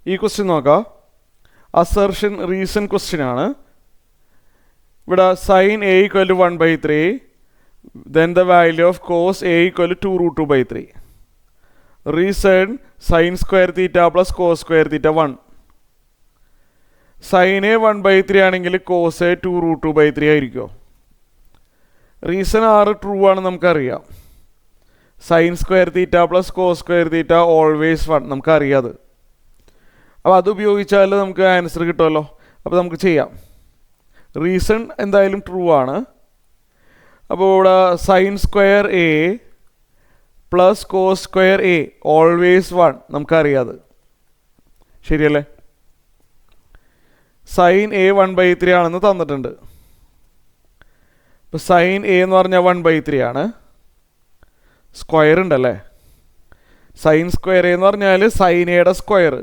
ഈ ക്വസ്റ്റ്യൻ നോക്കാം. Assertion reason question ആണ്. ഇവിടെ sine A equal to 1/3, then the value of cos A equal to 2√2/3. Reason sine square theta plus cos square theta 1. Sine A 1/3 ആണെങ്കിൽ cos A 2√2/3 ആയിരിക്കുമോ? Reason 6 true ആണ് നമുക്കറിയാം. Sine square theta plus cos square theta always 1 നമുക്കറിയാം അത്. അപ്പോൾ അത് ഉപയോഗിച്ചാൽ നമുക്ക് ആൻസർ കിട്ടുമല്ലോ. അപ്പോൾ നമുക്ക് ചെയ്യാം. റീസൺ എന്തായാലും ട്രൂ ആണ്. അപ്പോൾ ഇവിടെ sine square A plus cos square A always 1 നമുക്കറിയാം അത്. ശരിയല്ലേ? സൈൻ എ 1/3 ആണെന്ന് തന്നിട്ടുണ്ട്. ഇപ്പോൾ സൈൻ എ എന്ന് പറഞ്ഞാൽ 1/3 ആണ്. സ്ക്വയർ ഉണ്ടല്ലേ. സൈൻ സ്ക്വയർ എന്ന് പറഞ്ഞാൽ സൈൻ എയുടെ square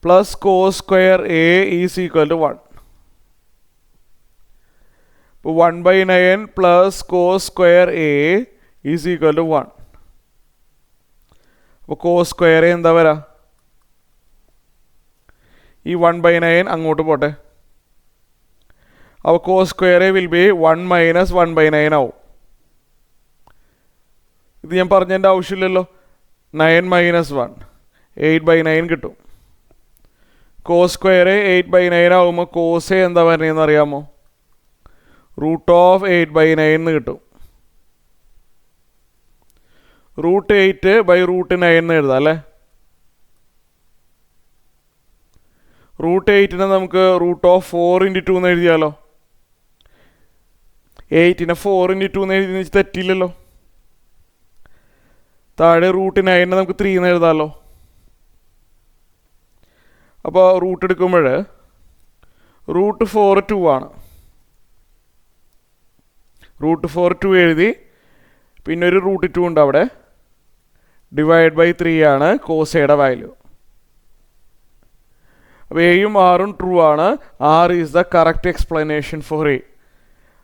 plus cos square A is equal to 1. ഇപ്പോൾ 1/9 plus cos square A is equal to 1. അപ്പോൾ കോസ് സ്ക്വയർ എ എന്താ വരാ? ഈ 1/9 അങ്ങോട്ട് പോട്ടെ. അപ്പോൾ cos square A will be 1 minus 1/9 ആവും. ഇത് ഞാൻ പറഞ്ഞതിൻ്റെ ആവശ്യമില്ലല്ലോ. 9 മൈനസ് 1 8/9 കിട്ടും. കോസ് സ്ക്വയർ 8/9 ആകുമ്പോൾ കോസ് എ എന്താ പറയുന്നതെന്ന് അറിയാമോ? √8/9 കിട്ടും. √8/√9 എന്ന് എഴുതാം അല്ലേ. √8 നമുക്ക് √4 × 2 എന്ന് എഴുതിയാലോ. 8 4 × 2 എന്ന് എഴുതി തെറ്റില്ലല്ലോ. താഴെ √9 നമുക്ക് 3 എന്ന് എഴുതാമല്ലോ. അപ്പോൾ റൂട്ട് എടുക്കുമ്പോൾ √4 2 ആണ്. √4 2 എഴുതി, പിന്നെ ഒരു √2 ഉണ്ട് അവിടെ. /3 ആണ് കോസ് എയുടെ വാല്യൂ. അപ്പോൾ എയും ആറും ട്രൂ ആണ്. R is the correct explanation for A.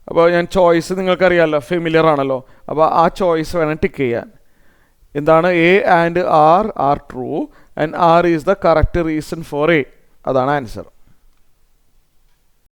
അപ്പോൾ ഞാൻ ചോയ്സ് നിങ്ങൾക്കറിയാമല്ലോ, ഫെമിലിയർ ആണല്ലോ. അപ്പോൾ ആ ചോയ്സ് വേണം ടിക്ക് ചെയ്യാൻ. എന്താണ്? A and R are true and R is the correct reason for A. അതാണ് ആൻസർ.